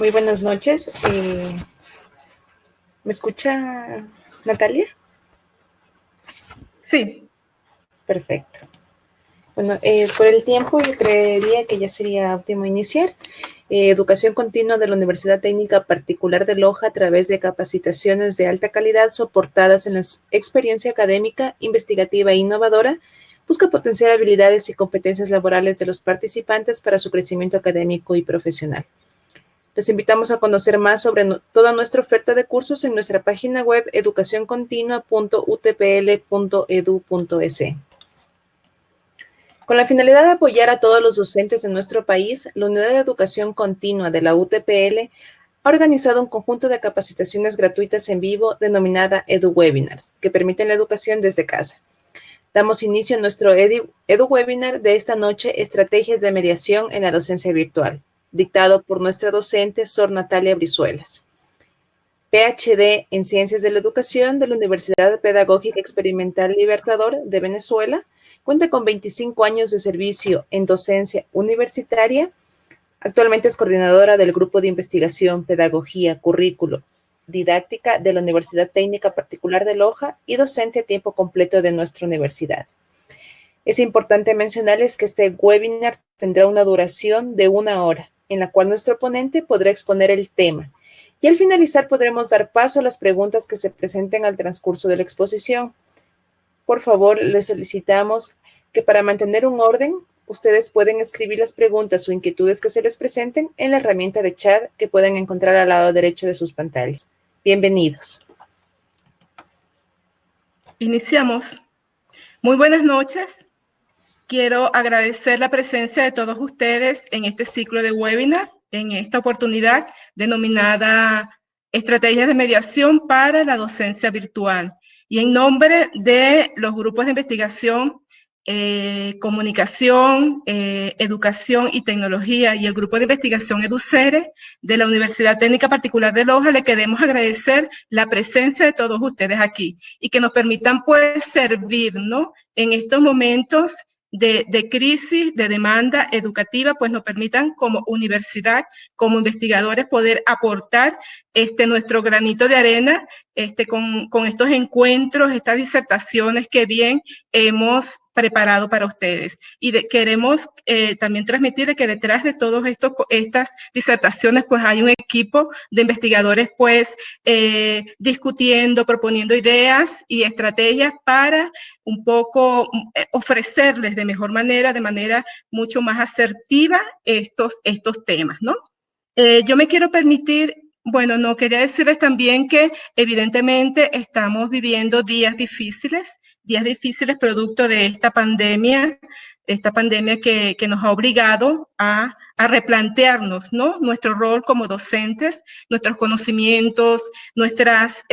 Muy buenas noches. ¿Me escucha Natalia? Sí. Perfecto. Bueno, por el tiempo yo creería que ya sería óptimo iniciar. Educación continua de la Universidad Técnica Particular de Loja a través de capacitaciones de alta calidad soportadas en la experiencia académica, investigativa e innovadora, busca potenciar habilidades y competencias laborales de los participantes para su crecimiento académico y profesional. Los invitamos a conocer más sobre toda nuestra oferta de cursos en nuestra página web educacioncontinua.utpl.edu.es. Con la finalidad de apoyar a todos los docentes de nuestro país, la Unidad de Educación Continua de la UTPL ha organizado un conjunto de capacitaciones gratuitas en vivo denominada EduWebinars, que permiten la educación desde casa. Damos inicio a nuestro EduWebinar de esta noche, Estrategias de Mediación en la Docencia Virtual, dictado por nuestra docente Sor Natalia Brizuelas, PhD en Ciencias de la Educación de la Universidad Pedagógica Experimental Libertador de Venezuela. Cuenta con 25 años de servicio en docencia universitaria. Actualmente es coordinadora del Grupo de Investigación, Pedagogía, Currículo, Didáctica de la Universidad Técnica Particular de Loja y docente a tiempo completo de nuestra universidad. Es importante mencionarles que este webinar tendrá una duración de 1 hora, en la cual nuestro ponente podrá exponer el tema. Y al finalizar podremos dar paso a las preguntas que se presenten al transcurso de la exposición. Por favor, les solicitamos que para mantener un orden, ustedes pueden escribir las preguntas o inquietudes que se les presenten en la herramienta de chat que pueden encontrar al lado derecho de sus pantallas. Bienvenidos. Iniciamos. Muy buenas noches. Quiero agradecer la presencia de todos ustedes en este ciclo de webinar, en esta oportunidad denominada Estrategias de Mediación para la Docencia Virtual. Y en nombre de los grupos de investigación, comunicación, educación y tecnología y el grupo de investigación EduCere de la Universidad Técnica Particular de Loja, le queremos agradecer la presencia de todos ustedes aquí y que nos permitan pues servir, ¿no?, en estos momentos de crisis, de demanda educativa, pues nos permitan como universidad, como investigadores, poder aportar nuestro granito de arena con estos encuentros, estas disertaciones que bien hemos preparado para ustedes. Y queremos también transmitir que detrás de todas estas disertaciones, pues hay un equipo de investigadores, pues, discutiendo, proponiendo ideas y estrategias para un poco ofrecerles de mejor manera, de manera mucho más asertiva estos temas, ¿no? Yo me quiero permitir, bueno, no quería decirles también que evidentemente estamos viviendo días difíciles producto de esta pandemia que nos ha obligado a replantearnos, ¿no?, nuestro rol como docentes, nuestros conocimientos, nuestras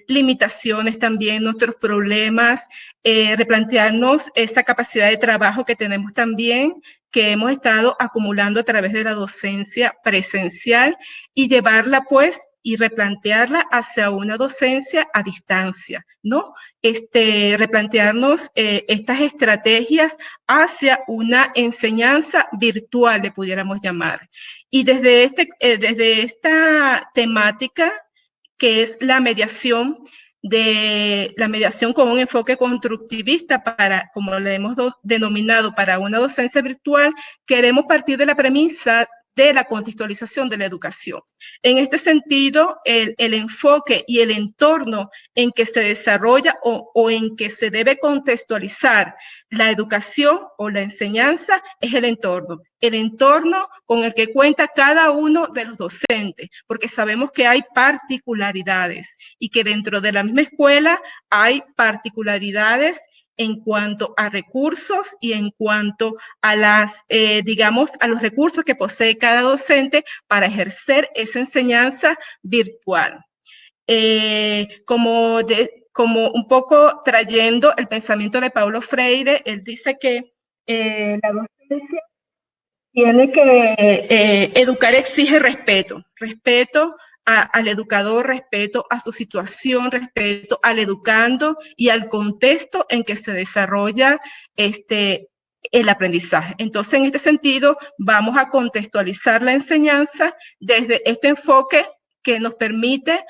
limitaciones también, nuestros problemas, replantearnos esa capacidad de trabajo que tenemos también, que hemos estado acumulando a través de la docencia presencial y llevarla pues y replantearla hacia una docencia a distancia, ¿no? Replantearnos estas estrategias hacia una enseñanza virtual, le pudiéramos llamar. Y desde esta temática, que es la mediación con un enfoque constructivista como le hemos denominado, para una docencia virtual, queremos partir de la premisa de la contextualización de la educación. En este sentido, el enfoque y el entorno en que se desarrolla o en que se debe contextualizar la educación o la enseñanza es el entorno con el que cuenta cada uno de los docentes, porque sabemos que hay particularidades y que dentro de la misma escuela hay particularidades en cuanto a recursos y en cuanto a a los recursos que posee cada docente para ejercer esa enseñanza virtual. Como un poco trayendo el pensamiento de Paulo Freire, él dice que la docencia tiene que educar, exige respeto al educador, respeto a su situación, respeto al educando y al contexto en que se desarrolla el aprendizaje. Entonces, en este sentido, vamos a contextualizar la enseñanza desde este enfoque que nos permite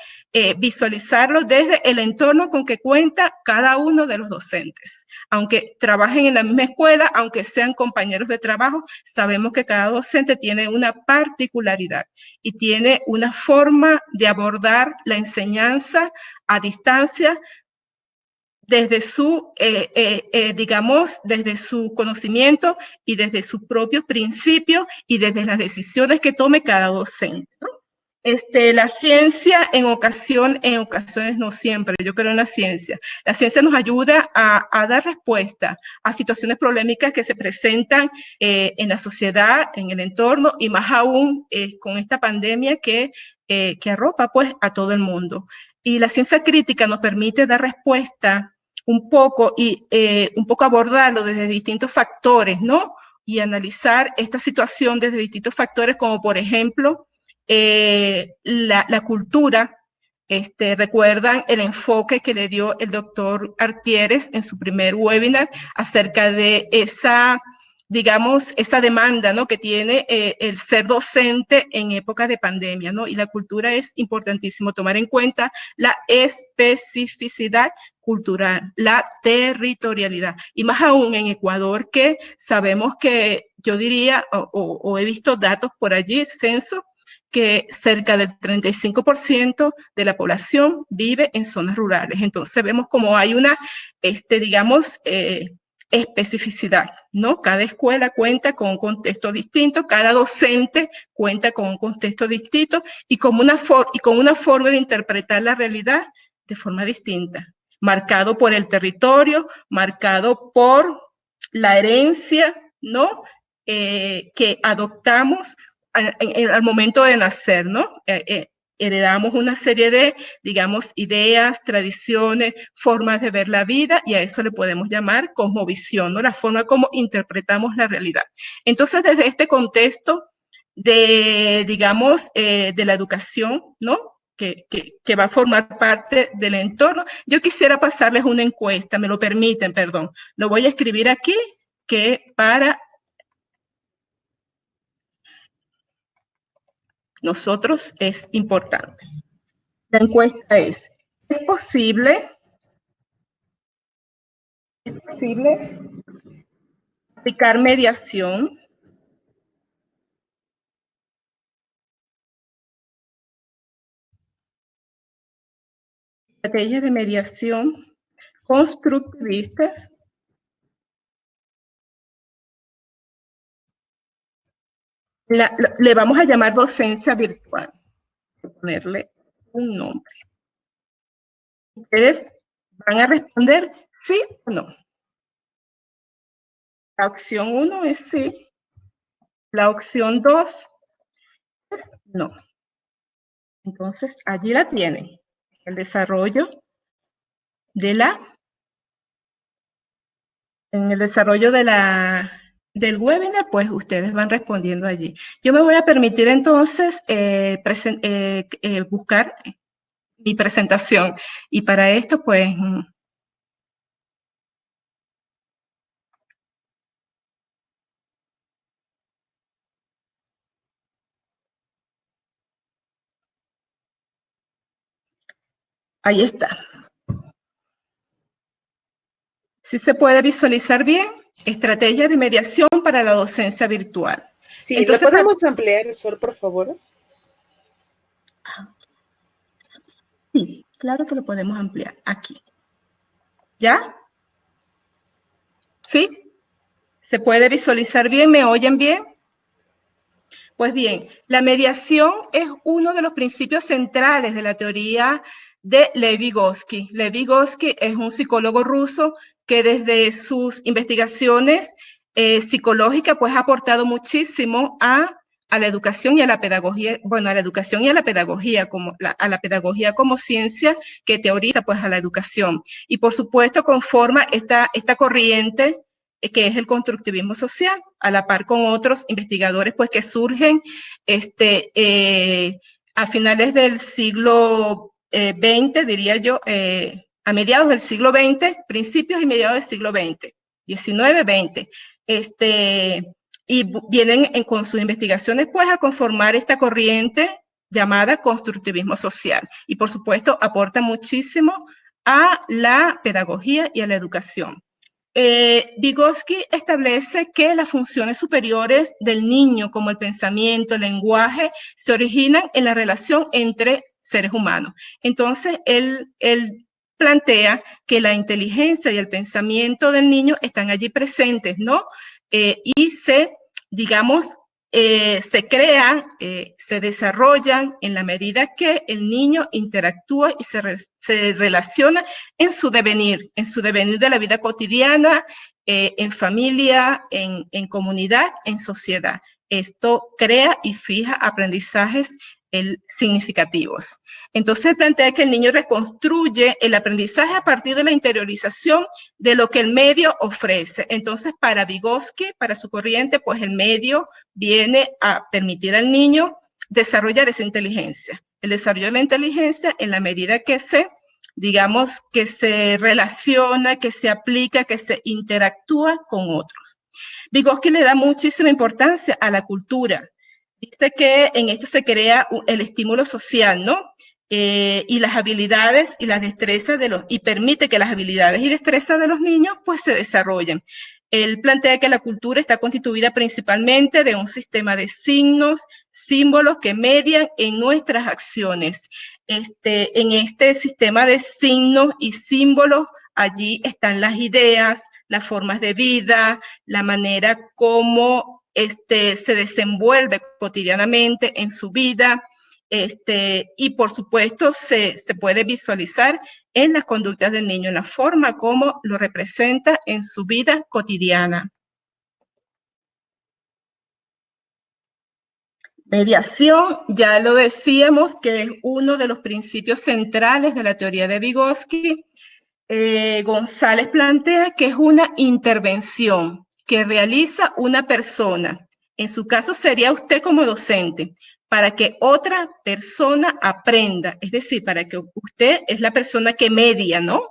visualizarlo desde el entorno con que cuenta cada uno de los docentes. Aunque trabajen en la misma escuela, aunque sean compañeros de trabajo, sabemos que cada docente tiene una particularidad y tiene una forma de abordar la enseñanza a distancia desde su, digamos, desde su conocimiento y desde sus propios principios y desde las decisiones que tome cada docente, ¿no? La ciencia en ocasiones no siempre, yo creo en la ciencia. La ciencia nos ayuda a dar respuesta a situaciones problemáticas que se presentan en la sociedad, en el entorno y más aún con esta pandemia que arropa pues a todo el mundo. Y la ciencia crítica nos permite dar respuesta un poco abordarlo desde distintos factores, ¿no? Y analizar esta situación desde distintos factores como por ejemplo la cultura. Recuerdan el enfoque que le dio el doctor Artieres en su primer webinar acerca de esa, digamos, esa demanda, ¿no?, que tiene el ser docente en época de pandemia, ¿no? Y la cultura es importantísimo tomar en cuenta la especificidad cultural, la territorialidad, y más aún en Ecuador, que sabemos que yo diría, o he visto datos por allí, censo, que cerca del 35% de la población vive en zonas rurales. Entonces vemos como hay una, digamos, especificidad, ¿no? Cada escuela cuenta con un contexto distinto, cada docente cuenta con un contexto distinto y con una forma de interpretar la realidad de forma distinta, marcado por el territorio, marcado por la herencia, ¿no?, que adoptamos al momento de nacer, ¿no? Heredamos una serie de, digamos, ideas, tradiciones, formas de ver la vida, y a eso le podemos llamar cosmovisión, ¿no? La forma como interpretamos la realidad. Entonces, desde este contexto de, digamos, de la educación, ¿no?, que va a formar parte del entorno, yo quisiera pasarles una encuesta, me lo permiten, perdón. Lo voy a escribir aquí, que para nosotros es importante. La encuesta ¿es posible aplicar mediación estrategias de mediación constructivistas le vamos a llamar docencia virtual, ponerle un nombre? Ustedes van a responder sí o no. La opción 1 es sí, la opción 2 es no. Entonces, allí la tienen, el desarrollo de del webinar, pues ustedes van respondiendo allí. Yo me voy a permitir entonces buscar mi presentación, y para esto pues ahí está. ¿Sí se puede visualizar bien? Estrategia de mediación para la docencia virtual. Sí, entonces, ¿lo podemos ampliar, Sol, por favor? Sí, claro que lo podemos ampliar aquí. ¿Ya? ¿Sí? ¿Se puede visualizar bien? ¿Me oyen bien? Pues bien, la mediación es uno de los principios centrales de la teoría de Lev Vygotsky. Lev Vygotsky es un psicólogo ruso que desde sus investigaciones psicológicas pues ha aportado muchísimo a la educación y a la pedagogía, bueno, a la educación y a la pedagogía como ciencia que teoriza pues a la educación. Y por supuesto conforma esta corriente que es el constructivismo social, a la par con otros investigadores pues que surgen a finales del siglo XX, diría yo, a mediados del siglo XX, principios y mediados del siglo XX, 19, 20. Y vienen con sus investigaciones pues a conformar esta corriente llamada constructivismo social. Y por supuesto aporta muchísimo a la pedagogía y a la educación. Vygotsky establece que las funciones superiores del niño, como el pensamiento, el lenguaje, se originan en la relación entre seres humanos. Entonces, él plantea que la inteligencia y el pensamiento del niño están allí presentes, ¿no? Y se crean, se desarrollan en la medida que el niño interactúa y se relaciona en su devenir de la vida cotidiana, en familia, en comunidad, en sociedad. Esto crea y fija aprendizajes significativos. Entonces plantea que el niño reconstruye el aprendizaje a partir de la interiorización de lo que el medio ofrece. Entonces, para Vygotsky, para su corriente, pues el medio viene a permitir al niño desarrollar esa inteligencia. El desarrollo de la inteligencia en la medida que se relaciona, que se aplica, que se interactúa con otros. Vygotsky le da muchísima importancia a la cultura. Dice que en esto se crea el estímulo social, ¿no? Y las habilidades y las destrezas y permite que las habilidades y destrezas de los niños pues se desarrollen. Él plantea que la cultura está constituida principalmente de un sistema de signos, símbolos que median en nuestras acciones. En este sistema de signos y símbolos, allí están las ideas, las formas de vida, la manera como se desenvuelve cotidianamente en su vida, y por supuesto se puede visualizar en las conductas del niño, en la forma como lo representa en su vida cotidiana. Mediación, ya lo decíamos, que es uno de los principios centrales de la teoría de Vygotsky. González plantea que es una intervención que realiza una persona, en su caso sería usted como docente, para que otra persona aprenda, es decir, para que usted es la persona que media, ¿no?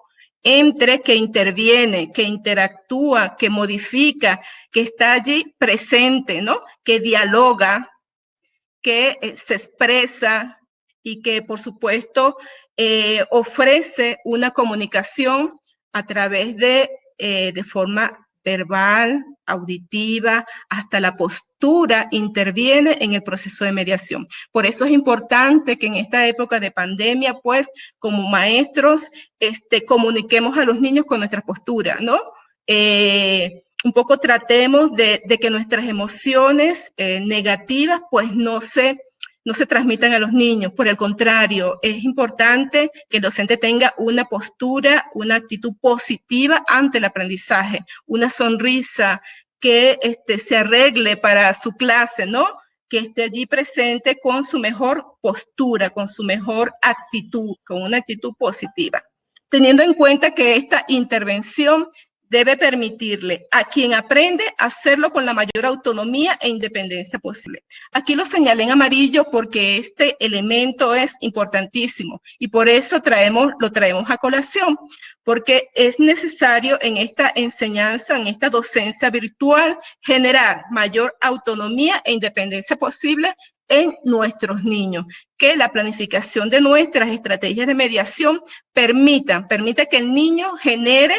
Entre, que interviene, que interactúa, que modifica, que está allí presente, ¿no? Que dialoga, que se expresa y que, por supuesto, ofrece una comunicación a través de forma verbal, auditiva, hasta la postura interviene en el proceso de mediación. Por eso es importante que en esta época de pandemia, pues, como maestros, comuniquemos a los niños con nuestra postura, ¿no? Un poco tratemos de que nuestras emociones negativas, pues, no se transmitan a los niños. Por el contrario, es importante que el docente tenga una postura, una actitud positiva ante el aprendizaje, una sonrisa, que se arregle para su clase, ¿no? Que esté allí presente con su mejor postura, con su mejor actitud, con una actitud positiva. Teniendo en cuenta que esta intervención debe permitirle a quien aprende hacerlo con la mayor autonomía e independencia posible. Aquí lo señalé en amarillo porque este elemento es importantísimo y por eso lo traemos a colación, porque es necesario en esta enseñanza, en esta docencia virtual, generar mayor autonomía e independencia posible en nuestros niños, que la planificación de nuestras estrategias de mediación permita que el niño genere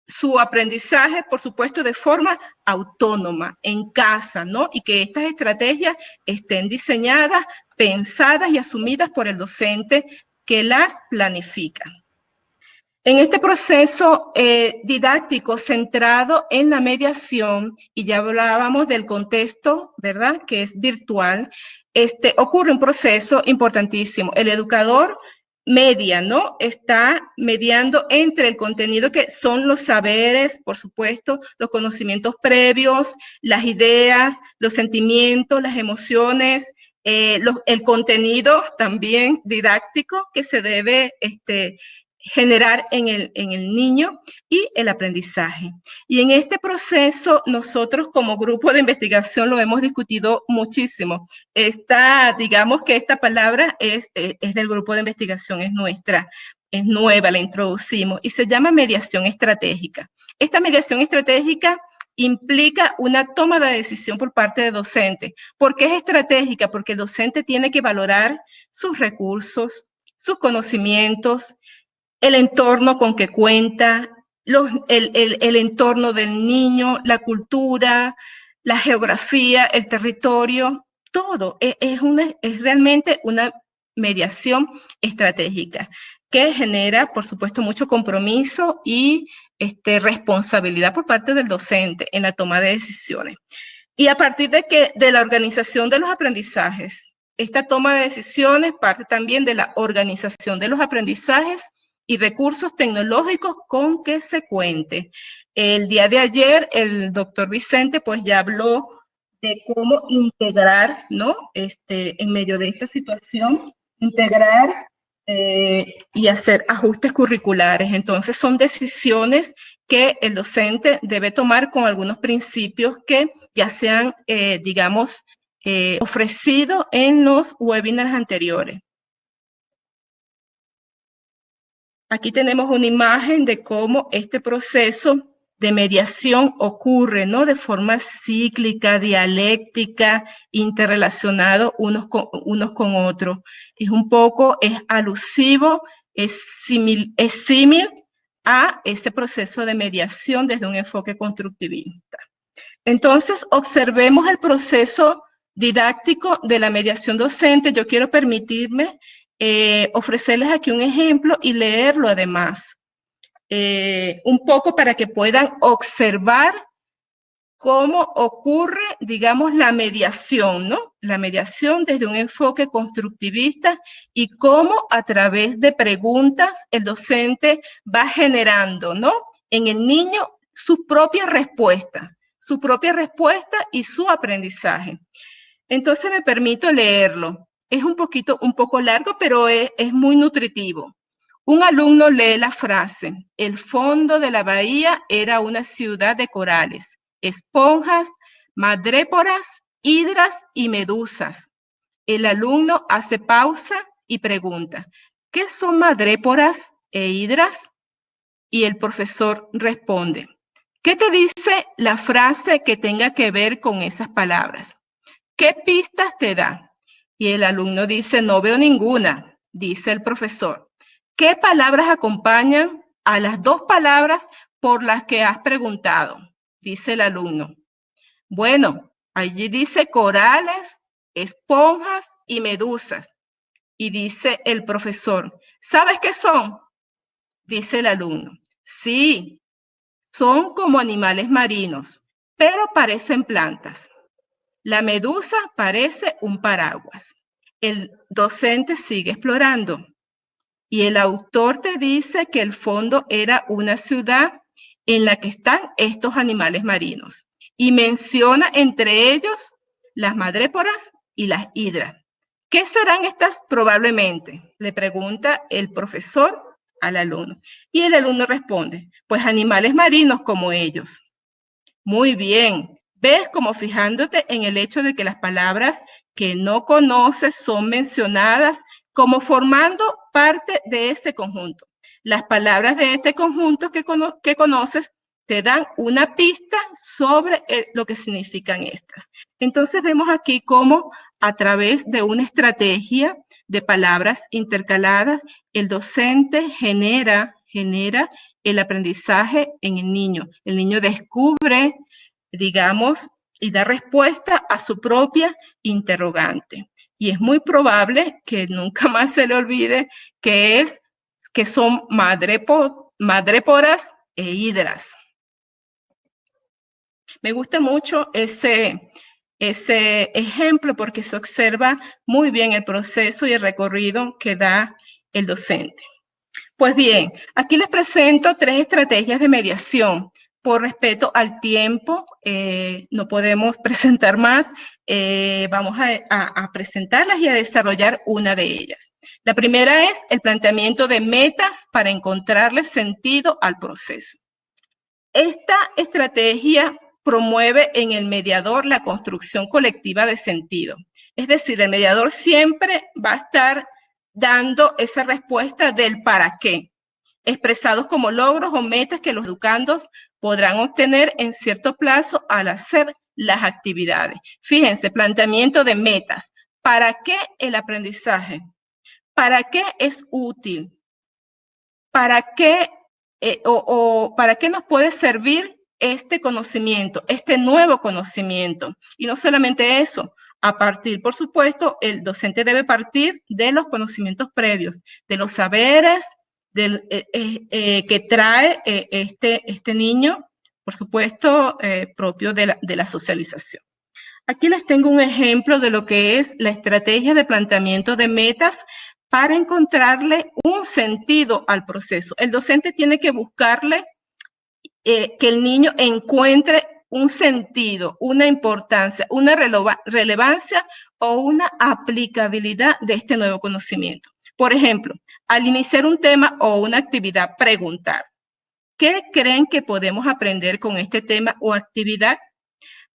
su aprendizaje, por supuesto, de forma autónoma, en casa, ¿no? Y que estas estrategias estén diseñadas, pensadas y asumidas por el docente que las planifica. En este proceso didáctico centrado en la mediación, y ya hablábamos del contexto, ¿verdad?, que es virtual, ocurre un proceso importantísimo. El educador media, ¿no? Está mediando entre el contenido que son los saberes, por supuesto, los conocimientos previos, las ideas, los sentimientos, las emociones, el contenido también didáctico que se debe generar en el niño y el aprendizaje. Y en este proceso nosotros como grupo de investigación lo hemos discutido muchísimo. Digamos que esta palabra es del grupo de investigación, es nuestra, es nueva, la introducimos y se llama mediación estratégica. Esta mediación estratégica implica una toma de decisión por parte del docente. ¿Por qué es estratégica? Porque el docente tiene que valorar sus recursos, sus conocimientos, el entorno con que cuenta, el entorno del niño, la cultura, la geografía, el territorio, todo. Es realmente una mediación estratégica que genera, por supuesto, mucho compromiso y responsabilidad por parte del docente en la toma de decisiones. Y a partir de la organización de los aprendizajes, esta toma de decisiones parte también de la organización de los aprendizajes y recursos tecnológicos con que se cuente. El día de ayer, el doctor Vicente pues ya habló de cómo integrar, ¿no? En medio de esta situación, integrar y hacer ajustes curriculares. Entonces, son decisiones que el docente debe tomar con algunos principios que ya se han, digamos, ofrecido en los webinars anteriores. Aquí tenemos una imagen de cómo este proceso de mediación ocurre, ¿no? De forma cíclica, dialéctica, interrelacionado unos con otros. Es un poco, es alusivo, es símil a ese proceso de mediación desde un enfoque constructivista. Entonces, observemos el proceso didáctico de la mediación docente. Yo quiero permitirme ofrecerles aquí un ejemplo y leerlo además. Un poco para que puedan observar cómo ocurre, digamos, la mediación, ¿no? La mediación desde un enfoque constructivista y cómo a través de preguntas el docente va generando, ¿no? En el niño su propia respuesta y su aprendizaje. Entonces me permito leerlo. Es un poco largo, pero es muy nutritivo. Un alumno lee la frase: el fondo de la bahía era una ciudad de corales, esponjas, madréporas, hidras y medusas. El alumno hace pausa y pregunta: ¿qué son madréporas e hidras? Y el profesor responde: ¿qué te dice la frase que tenga que ver con esas palabras? ¿Qué pistas te da? Y el alumno dice: no veo ninguna. Dice el profesor: ¿qué palabras acompañan a las dos palabras por las que has preguntado? Dice el alumno: bueno, allí dice corales, esponjas y medusas. Y dice el profesor: ¿sabes qué son? Dice el alumno: sí, son como animales marinos, pero parecen plantas. La medusa parece un paraguas. El docente sigue explorando y el autor te dice que el fondo era una ciudad en la que están estos animales marinos y menciona entre ellos las madréporas y las hidras. ¿Qué serán estas probablemente? Le pregunta el profesor al alumno. Y el alumno responde: pues animales marinos como ellos. Muy bien. ¿Ves como fijándote en el hecho de que las palabras que no conoces son mencionadas como formando parte de ese conjunto? Las palabras de este conjunto que conoces te dan una pista sobre lo que significan estas. Entonces vemos aquí cómo a través de una estrategia de palabras intercaladas, el docente genera el aprendizaje en el niño. El niño descubre, digamos, y da respuesta a su propia interrogante. Y es muy probable que nunca más se le olvide que son madréporas e hidras. Me gusta mucho ese ejemplo porque se observa muy bien el proceso y el recorrido que da el docente. Pues bien, aquí les presento 3 estrategias de mediación. Por respeto al tiempo, no podemos presentar más. Vamos a presentarlas y a desarrollar una de ellas. La primera es el planteamiento de metas para encontrarle sentido al proceso. Esta estrategia promueve en el mediador la construcción colectiva de sentido. Es decir, el mediador siempre va a estar dando esa respuesta del para qué, expresados como logros o metas que los educandos podrán obtener en cierto plazo al hacer las actividades. Fíjense, planteamiento de metas. ¿Para qué el aprendizaje? ¿Para qué es útil? ¿Para qué para qué nos puede servir este conocimiento, este nuevo conocimiento? Y no solamente eso, a partir, por supuesto, el docente debe partir de los conocimientos previos, de los saberes que trae este niño, por supuesto, propio de la socialización. Aquí les tengo un ejemplo de lo que es la estrategia de planteamiento de metas para encontrarle un sentido al proceso. El docente tiene que buscarle que el niño encuentre un sentido, una importancia, una relevancia o una aplicabilidad de este nuevo conocimiento. Por ejemplo, al iniciar un tema o una actividad, preguntar, ¿qué creen que podemos aprender con este tema o actividad?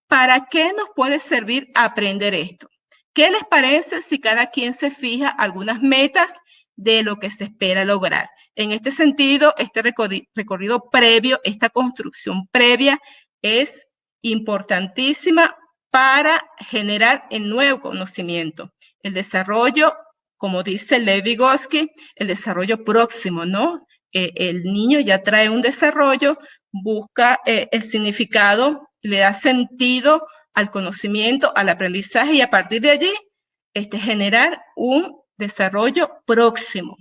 ¿Para qué nos puede servir aprender esto? ¿Qué les parece si cada quien se fija algunas metas de lo que se espera lograr? En este sentido, este recorrido previo, esta construcción previa es importantísima para generar el nuevo conocimiento. El desarrollo, como dice Lev Vygotsky, el desarrollo próximo, ¿no? El niño ya trae un desarrollo, busca el significado, le da sentido al conocimiento, al aprendizaje y a partir de allí generar un desarrollo próximo.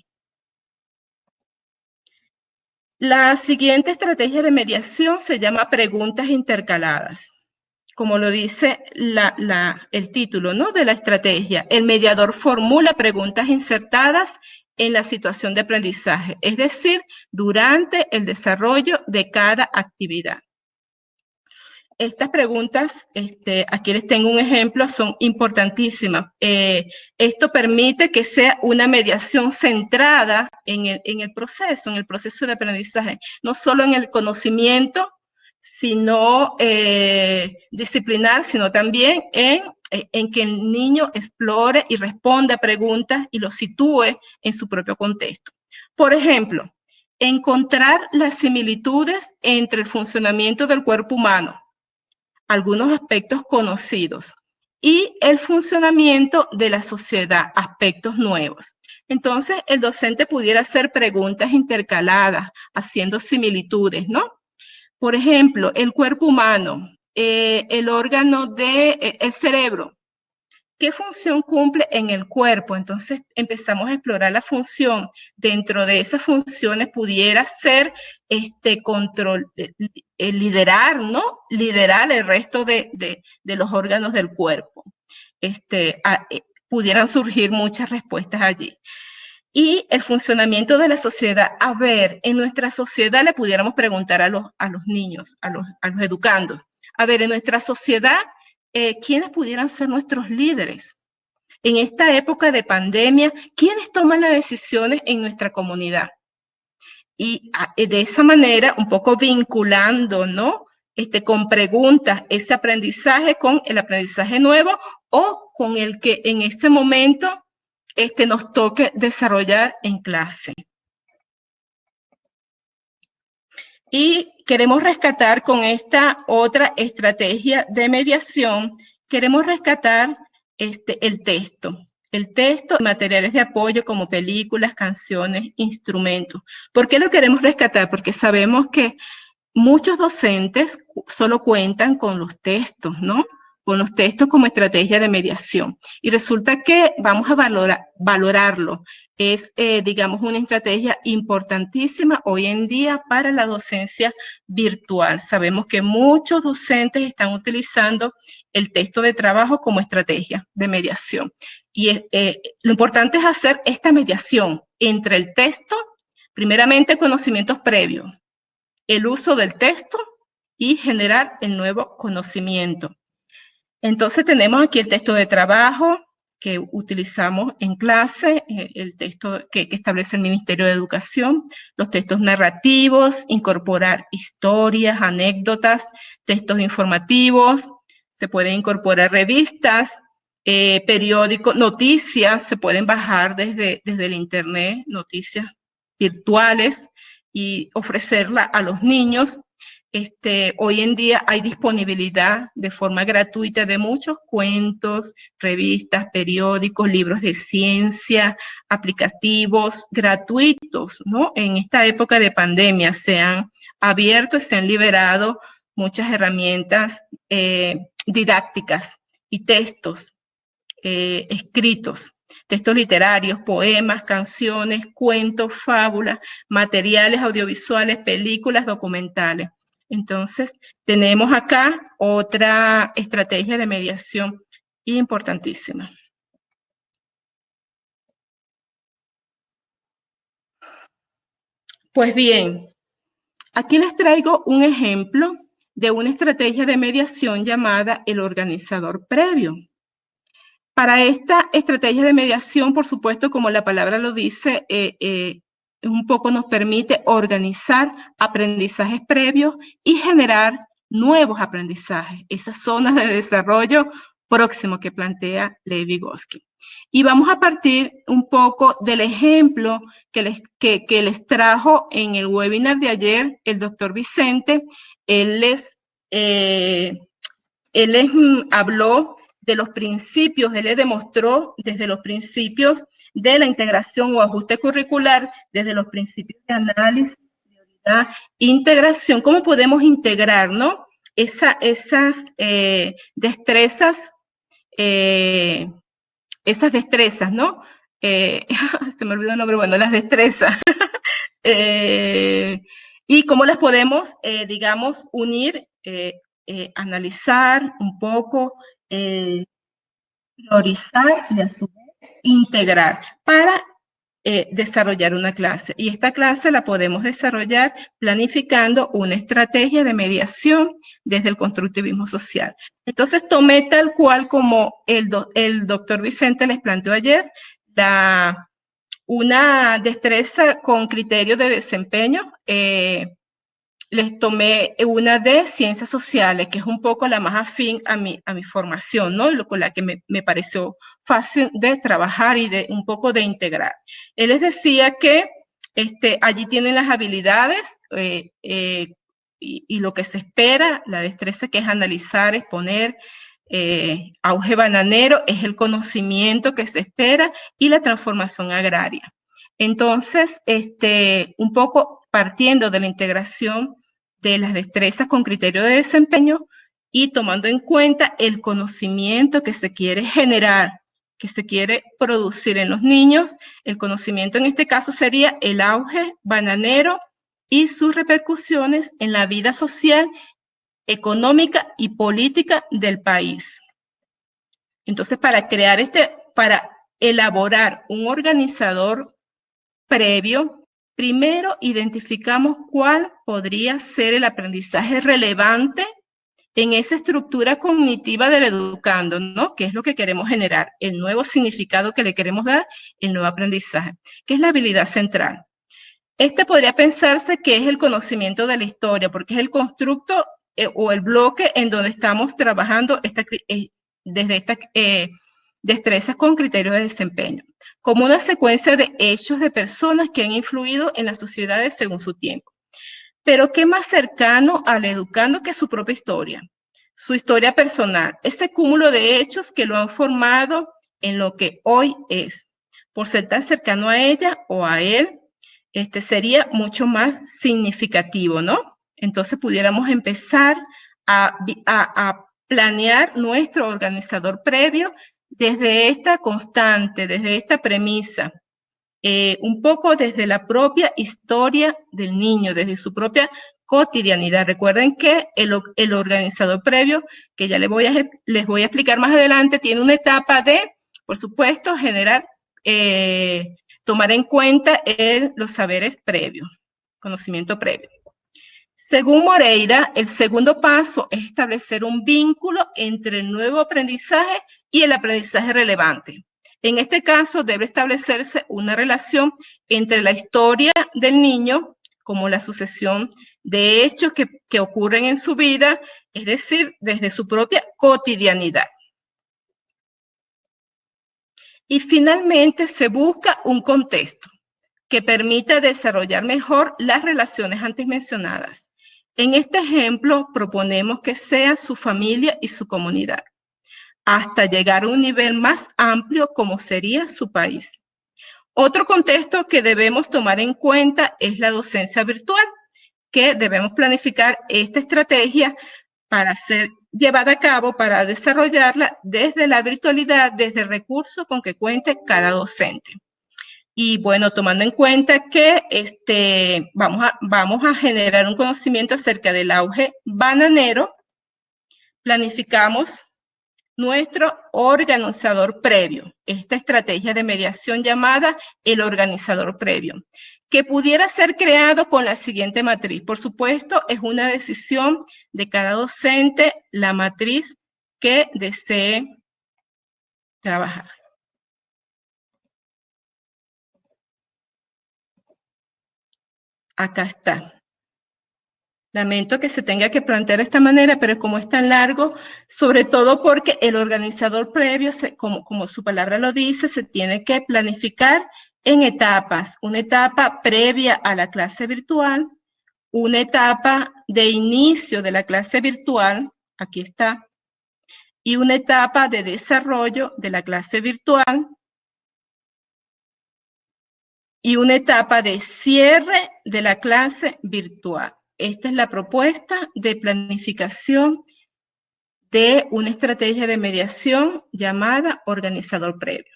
La siguiente estrategia de mediación se llama preguntas intercaladas. Como lo dice el título, ¿no?, de la estrategia, el mediador formula preguntas insertadas en la situación de aprendizaje, es decir, durante el desarrollo de cada actividad. Estas preguntas, aquí les tengo un ejemplo, son importantísimas. Esto permite que sea una mediación centrada en el proceso de aprendizaje, no solo en el conocimiento, sino disciplinar, sino también en que el niño explore y responda a preguntas y lo sitúe en su propio contexto. Por ejemplo, encontrar las similitudes entre el funcionamiento del cuerpo humano, algunos aspectos conocidos, y el funcionamiento de la sociedad, aspectos nuevos. Entonces, el docente pudiera hacer preguntas intercaladas, haciendo similitudes, ¿no? Por ejemplo, el cuerpo humano, el órgano el cerebro, ¿qué función cumple en el cuerpo? Entonces empezamos a explorar la función. Dentro de esas funciones pudiera ser control, liderar, ¿no? Liderar el resto de los órganos del cuerpo. Pudieran surgir muchas respuestas allí. Y el funcionamiento de la sociedad. A ver, en nuestra sociedad le pudiéramos preguntar a los niños, a los educandos. A ver, en nuestra sociedad, ¿quiénes pudieran ser nuestros líderes? En esta época de pandemia, ¿quiénes toman las decisiones en nuestra comunidad? Y de esa manera, un poco vinculando, ¿no? Con preguntas, ese aprendizaje con el aprendizaje nuevo o con el que en ese momento nos toque desarrollar en clase. Y queremos rescatar con esta otra estrategia de mediación, queremos rescatar el texto, materiales de apoyo como películas, canciones, instrumentos. ¿Por qué lo queremos rescatar? Porque sabemos que muchos docentes solo cuentan con los textos, ¿no? Con los textos como estrategia de mediación. Y resulta que vamos a valorarlo. Es, digamos, una estrategia importantísima hoy en día para la docencia virtual. Sabemos que muchos docentes están utilizando el texto de trabajo como estrategia de mediación. Y lo importante es hacer esta mediación entre el texto, primeramente conocimientos previos, el uso del texto y generar el nuevo conocimiento. Entonces tenemos aquí el texto de trabajo que utilizamos en clase, el texto que establece el Ministerio de Educación, los textos narrativos, incorporar historias, anécdotas, textos informativos, se pueden incorporar revistas, periódicos, noticias, se pueden bajar desde el internet, noticias virtuales y ofrecerla a los niños. Hoy en día hay disponibilidad de forma gratuita de muchos cuentos, revistas, periódicos, libros de ciencia, aplicativos gratuitos, ¿no? En esta época de pandemia se han abierto, se han liberado muchas herramientas didácticas y textos escritos, textos literarios, poemas, canciones, cuentos, fábulas, materiales audiovisuales, películas, documentales. Entonces, tenemos acá otra estrategia de mediación importantísima. Pues bien, aquí les traigo un ejemplo de una estrategia de mediación llamada el organizador previo. Para esta estrategia de mediación, por supuesto, como la palabra lo dice, un poco nos permite organizar aprendizajes previos y generar nuevos aprendizajes, esas zonas de desarrollo próximo que plantea Lev-Vygotsky. Y vamos a partir un poco del ejemplo que les trajo en el webinar de ayer el doctor Vicente. Él habló de los principios, él le demostró desde los principios de la integración o ajuste curricular, desde los principios de análisis, prioridad, integración, cómo podemos integrar, ¿no? Esas destrezas, ¿no? Se me olvidó el nombre, bueno, las destrezas. Y cómo las podemos, digamos, unir, analizar un poco, priorizar y a su vez integrar para desarrollar una clase. Y esta clase la podemos desarrollar planificando una estrategia de mediación desde el constructivismo social. Entonces tomé tal cual como el doctor Vicente les planteó ayer, una destreza con criterios de desempeño. Les tomé una de ciencias sociales, que es un poco la más afín a mi formación, ¿no? Con la que me pareció fácil de trabajar y de un poco de integrar. Él les decía que allí tienen las habilidades y lo que se espera, la destreza que es analizar, exponer, auge bananero es el conocimiento que se espera y la transformación agraria. Entonces, un poco partiendo de la integración de las destrezas con criterio de desempeño y tomando en cuenta el conocimiento que se quiere generar, que se quiere producir en los niños. El conocimiento en este caso sería el auge bananero y sus repercusiones en la vida social, económica y política del país. Entonces, para elaborar un organizador previo, primero identificamos cuál podría ser el aprendizaje relevante en esa estructura cognitiva del educando, ¿no? ¿Qué es lo que queremos generar? El nuevo significado que le queremos dar, el nuevo aprendizaje, que es la habilidad central. Podría pensarse que es el conocimiento de la historia, porque es el constructo o el bloque en donde estamos trabajando desde estas destrezas con criterios de desempeño, como una secuencia de hechos de personas que han influido en las sociedades según su tiempo. Pero ¿qué más cercano al educando que su propia historia? Su historia personal, ese cúmulo de hechos que lo han formado en lo que hoy es. Por ser tan cercano a ella o a él, sería mucho más significativo, ¿no? Entonces pudiéramos empezar a planear nuestro organizador previo desde esta constante, desde esta premisa, un poco desde la propia historia del niño, desde su propia cotidianidad. Recuerden que el organizador previo, que ya les voy a explicar más adelante, tiene una etapa de, por supuesto, tomar en cuenta los saberes previos, conocimiento previo. Según Moreira, el segundo paso es establecer un vínculo entre el nuevo aprendizaje y el aprendizaje relevante. En este caso, debe establecerse una relación entre la historia del niño, como la sucesión de hechos que ocurren en su vida, es decir, desde su propia cotidianidad. Y finalmente se busca un contexto que permita desarrollar mejor las relaciones antes mencionadas. En este ejemplo proponemos que sea su familia y su comunidad, hasta llegar a un nivel más amplio como sería su país. Otro contexto que debemos tomar en cuenta es la docencia virtual, que debemos planificar esta estrategia para ser llevada a cabo, para desarrollarla desde la virtualidad, desde el recurso con que cuente cada docente. Y bueno, tomando en cuenta que vamos a generar un conocimiento acerca del auge bananero, planificamos nuestro organizador previo, esta estrategia de mediación llamada el organizador previo, que pudiera ser creado con la siguiente matriz. Por supuesto, es una decisión de cada docente la matriz que desee trabajar. Acá está. Lamento que se tenga que plantear de esta manera, pero como es tan largo, sobre todo porque el organizador previo, como su palabra lo dice, se tiene que planificar en etapas. Una etapa previa a la clase virtual, una etapa de inicio de la clase virtual, aquí está, y una etapa de desarrollo de la clase virtual, y una etapa de cierre de la clase virtual. Esta es la propuesta de planificación de una estrategia de mediación llamada organizador previo.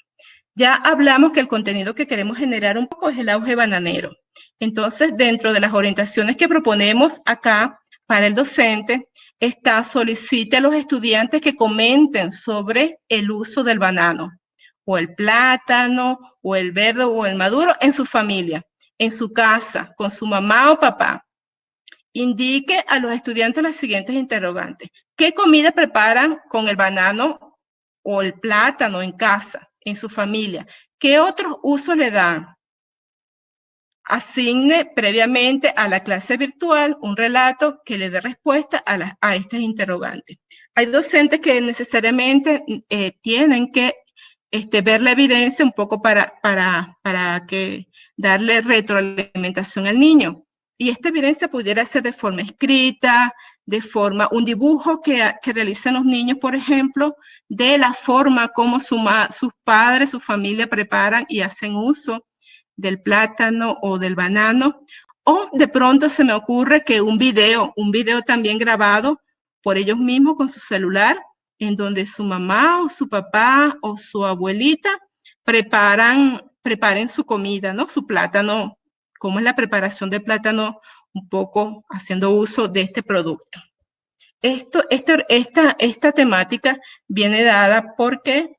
Ya hablamos que el contenido que queremos generar un poco es el auge bananero. Entonces, dentro de las orientaciones que proponemos acá para el docente, está solicite a los estudiantes que comenten sobre el uso del banano, o el plátano, o el verde, o el maduro en su familia, en su casa, con su mamá o papá. Indique a los estudiantes las siguientes interrogantes. ¿Qué comida preparan con el banano o el plátano en casa, en su familia? ¿Qué otros usos le dan? Asigne previamente a la clase virtual un relato que le dé respuesta a estas interrogantes. Hay docentes que necesariamente tienen que ver la evidencia un poco para que darle retroalimentación al niño. Y esta evidencia pudiera ser de forma escrita, de forma, un dibujo que realizan los niños, por ejemplo, de la forma como sus padres, su familia preparan y hacen uso del plátano o del banano. O de pronto se me ocurre que un video también grabado por ellos mismos con su celular, en donde su mamá o su papá o su abuelita preparen su comida, ¿no? Su plátano, cómo es la preparación del plátano, un poco haciendo uso de este producto. Esta temática viene dada porque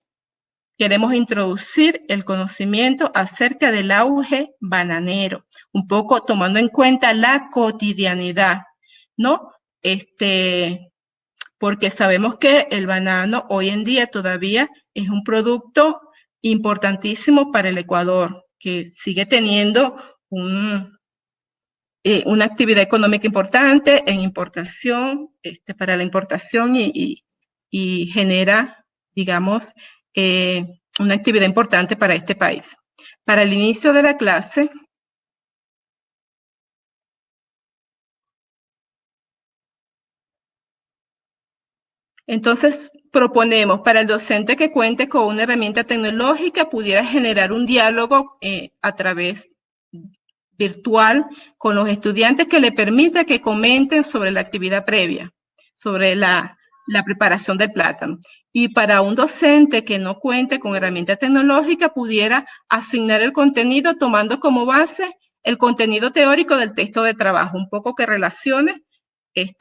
queremos introducir el conocimiento acerca del auge bananero, un poco tomando en cuenta la cotidianidad, ¿no? Porque sabemos que el banano hoy en día todavía es un producto importantísimo para el Ecuador, que sigue teniendo una actividad económica importante en importación, para la importación y genera, digamos, una actividad importante para este país. Para el inicio de la clase, entonces proponemos para el docente que cuente con una herramienta tecnológica, pudiera generar un diálogo a través virtual con los estudiantes que le permita que comenten sobre la actividad previa, sobre la preparación del plátano. Y para un docente que no cuente con herramienta tecnológica, pudiera asignar el contenido tomando como base el contenido teórico del texto de trabajo, un poco que relacione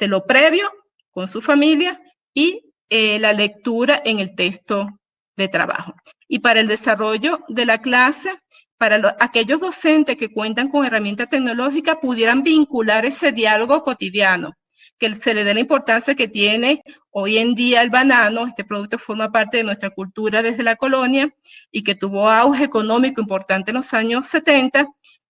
lo previo con su familia y la lectura en el texto de trabajo. Y para el desarrollo de la clase, para aquellos docentes que cuentan con herramienta tecnológica, pudieran vincular ese diálogo cotidiano, que se le dé la importancia que tiene hoy en día el banano. Este producto forma parte de nuestra cultura desde la colonia y que tuvo auge económico importante en los años 70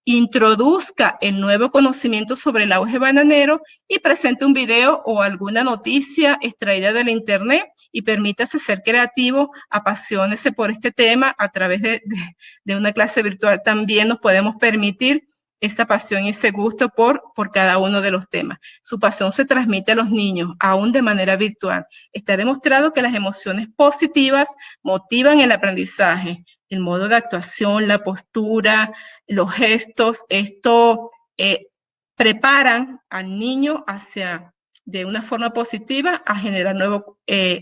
introduzca el nuevo conocimiento sobre el auge bananero y presente un video o alguna noticia extraída del internet y permítase ser creativo, apasionese por este tema a través de una clase virtual. También nos podemos permitir esa pasión y ese gusto por cada uno de los temas. Su pasión se transmite a los niños, aún de manera virtual. Está demostrado que las emociones positivas motivan el aprendizaje, el modo de actuación, la postura, los gestos. Esto preparan al niño de una forma positiva a generar nuevo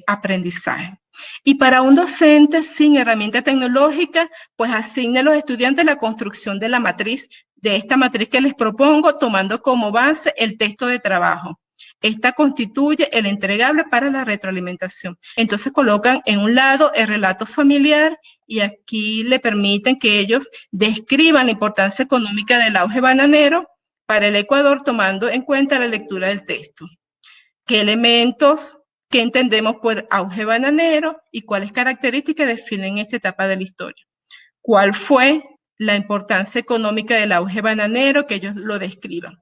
aprendizaje. Y para un docente sin herramienta tecnológica, pues asigne a los estudiantes la construcción de la matriz, de esta matriz que les propongo, tomando como base el texto de trabajo. Esta constituye el entregable para la retroalimentación. Entonces colocan en un lado el relato familiar y aquí le permiten que ellos describan la importancia económica del auge bananero para el Ecuador, tomando en cuenta la lectura del texto. ¿Qué elementos que entendemos por auge bananero y cuáles características definen esta etapa de la historia? ¿Cuál fue la importancia económica del auge bananero? Que ellos lo describan.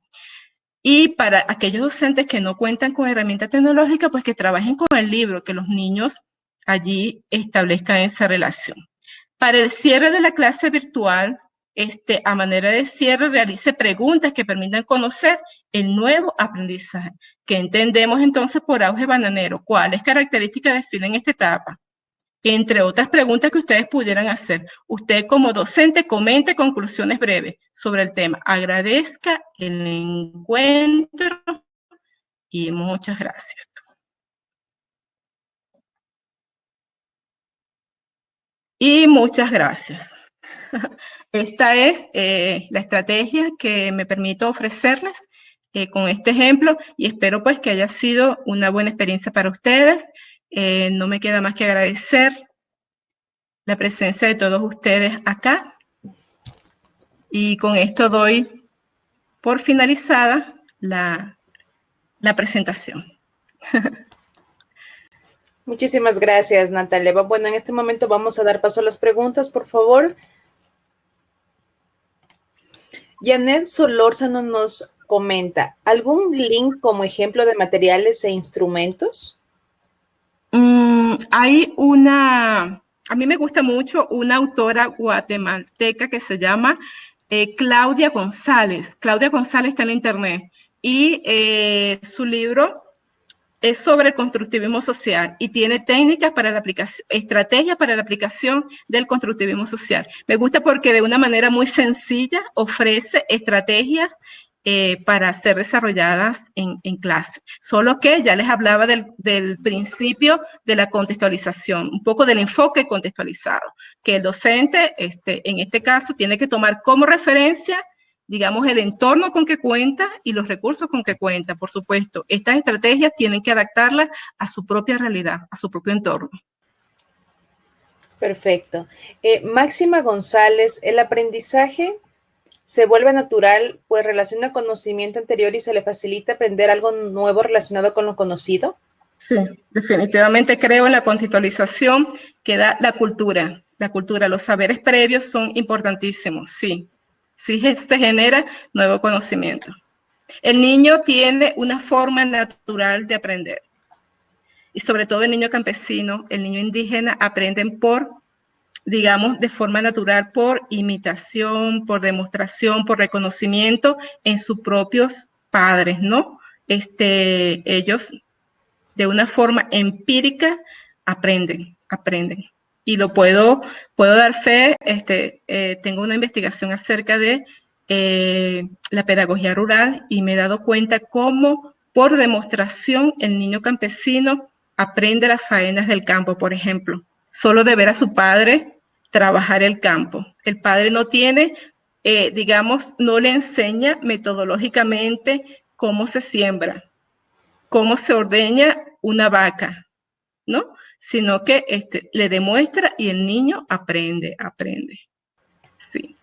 Y para aquellos docentes que no cuentan con herramientas tecnológicas, pues que trabajen con el libro, que los niños allí establezcan esa relación. Para el cierre de la clase virtual, a manera de cierre, realice preguntas que permitan conocer el nuevo aprendizaje. ¿Qué entendemos entonces por auge bananero? ¿Cuáles características definen esta etapa? Entre otras preguntas que ustedes pudieran hacer. Usted como docente comente conclusiones breves sobre el tema. Agradezca el encuentro y muchas gracias. Y muchas gracias. Esta es la estrategia que me permito ofrecerles con este ejemplo y espero pues que haya sido una buena experiencia para ustedes. No me queda más que agradecer la presencia de todos ustedes acá y con esto doy por finalizada la presentación. Muchísimas gracias, Natalia. Bueno, en este momento vamos a dar paso a las preguntas, por favor. Janet Solórzano nos comenta, ¿algún link como ejemplo de materiales e instrumentos? Hay a mí me gusta mucho una autora guatemalteca que se llama Claudia González. Claudia González está en internet y su libro es sobre el constructivismo social y tiene técnicas para la aplicación, estrategias para la aplicación del constructivismo social. Me gusta porque de una manera muy sencilla ofrece estrategias para ser desarrolladas en clase. Solo que ya les hablaba del principio de la contextualización, un poco del enfoque contextualizado, que el docente, en este caso, tiene que tomar como referencia, digamos, el entorno con que cuenta y los recursos con que cuenta. Por supuesto, estas estrategias tienen que adaptarlas a su propia realidad, a su propio entorno. Perfecto. Máxima González, ¿el aprendizaje se vuelve natural, pues relaciona conocimiento anterior y se le facilita aprender algo nuevo relacionado con lo conocido? Sí, definitivamente creo en la contextualización que da la cultura. La cultura, los saberes previos son importantísimos, sí. Sí se genera nuevo conocimiento. El niño tiene una forma natural de aprender. Y sobre todo el niño campesino, el niño indígena aprenden digamos, de forma natural, por imitación, por demostración, por reconocimiento en sus propios padres, ¿no? Ellos de una forma empírica aprenden. Y lo puedo dar fe, tengo una investigación acerca de la pedagogía rural y me he dado cuenta cómo por demostración el niño campesino aprende las faenas del campo, por ejemplo, solo de ver a su padre trabajar el campo. El padre no tiene, digamos, no le enseña metodológicamente cómo se siembra, cómo se ordeña una vaca, ¿no? Sino que le demuestra y el niño aprende. Sí.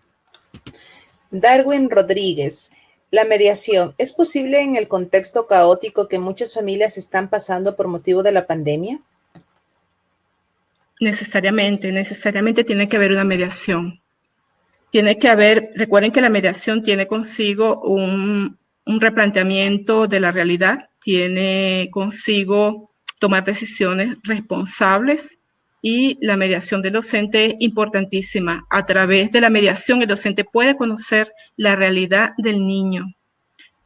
Darwin Rodríguez, la mediación, ¿es posible en el contexto caótico que muchas familias están pasando por motivo de la pandemia? Necesariamente tiene que haber una mediación. Tiene que haber, recuerden que la mediación tiene consigo un replanteamiento de la realidad, tiene consigo tomar decisiones responsables, y la mediación del docente es importantísima. A través de la mediación, el docente puede conocer la realidad del niño,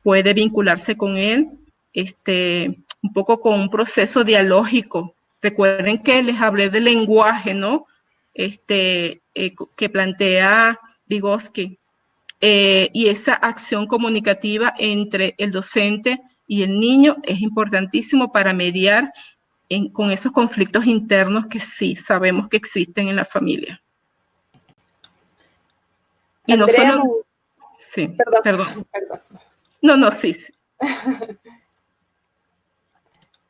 puede vincularse con él, un poco con un proceso dialógico. Recuerden que les hablé del lenguaje, ¿no? Que plantea Vygotsky, y esa acción comunicativa entre el docente y el niño es importantísimo para mediar con esos conflictos internos que sí sabemos que existen en la familia. Y Andrea, no solo... Sí, perdón. No, sí.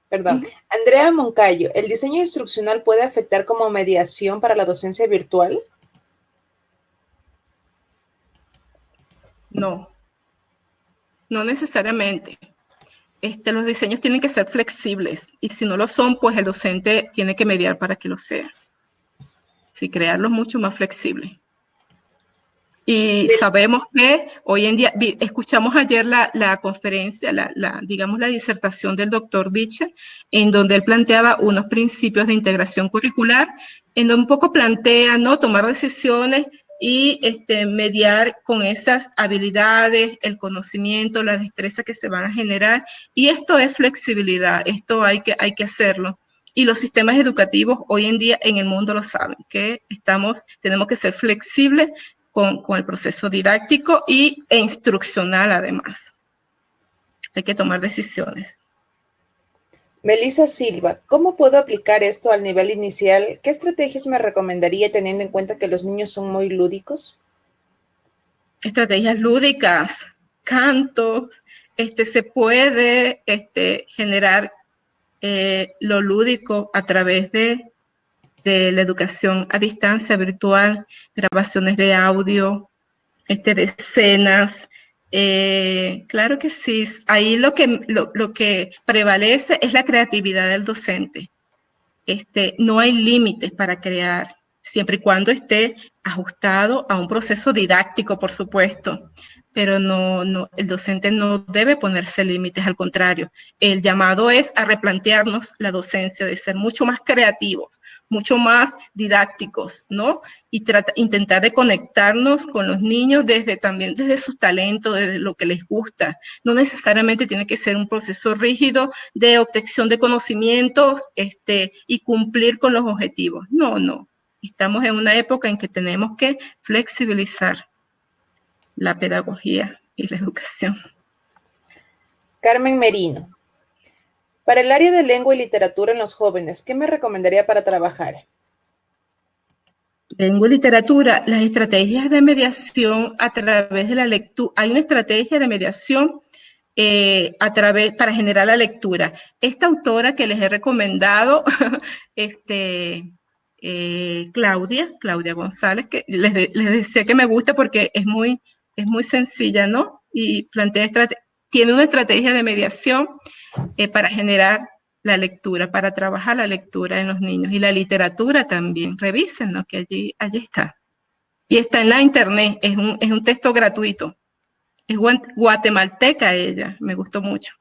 Perdón. Andrea Moncayo, ¿el diseño instruccional puede afectar como mediación para la docencia virtual? No necesariamente. Los diseños tienen que ser flexibles, y si no lo son, pues el docente tiene que mediar para que lo sea. Sí, crearlos mucho más flexibles. Y sabemos que hoy en día, escuchamos ayer la conferencia, digamos la disertación del doctor Bicher, en donde él planteaba unos principios de integración curricular, en donde un poco plantea, ¿no?, tomar decisiones y mediar con esas habilidades, el conocimiento, la destreza que se van a generar. Y esto es flexibilidad, esto hay que hacerlo. Y los sistemas educativos hoy en día en el mundo lo saben, que tenemos que ser flexibles con el proceso didáctico e instruccional además. Hay que tomar decisiones. Melissa Silva, ¿cómo puedo aplicar esto al nivel inicial? ¿Qué estrategias me recomendaría teniendo en cuenta que los niños son muy lúdicos? Estrategias lúdicas, cantos, se puede generar lo lúdico a través de la educación a distancia virtual, grabaciones de audio, de escenas. Claro que sí, ahí lo que prevalece es la creatividad del docente. No hay límites para crear, siempre y cuando esté ajustado a un proceso didáctico, por supuesto, pero el docente no debe ponerse límites, al contrario. El llamado es a replantearnos la docencia, de ser mucho más creativos, mucho más didácticos, ¿no? Y intentar de conectarnos con los niños también desde sus talentos, desde lo que les gusta. No necesariamente tiene que ser un proceso rígido de obtención de conocimientos y cumplir con los objetivos. No. Estamos en una época en que tenemos que flexibilizar la pedagogía y la educación. Carmen Merino, para el área de lengua y literatura en los jóvenes, ¿qué me recomendaría para trabajar? Lengua y literatura, las estrategias de mediación a través de la lectura. Hay una estrategia de mediación para generar la lectura. Esta autora que les he recomendado, Claudia González, que les decía que me gusta porque es muy sencilla, ¿no? Y tiene una estrategia de mediación para generar la lectura, para trabajar la lectura en los niños, y la literatura también. Revísenlo, que allí está. Y está en la internet, es un texto gratuito. Es guatemalteca ella, me gustó mucho.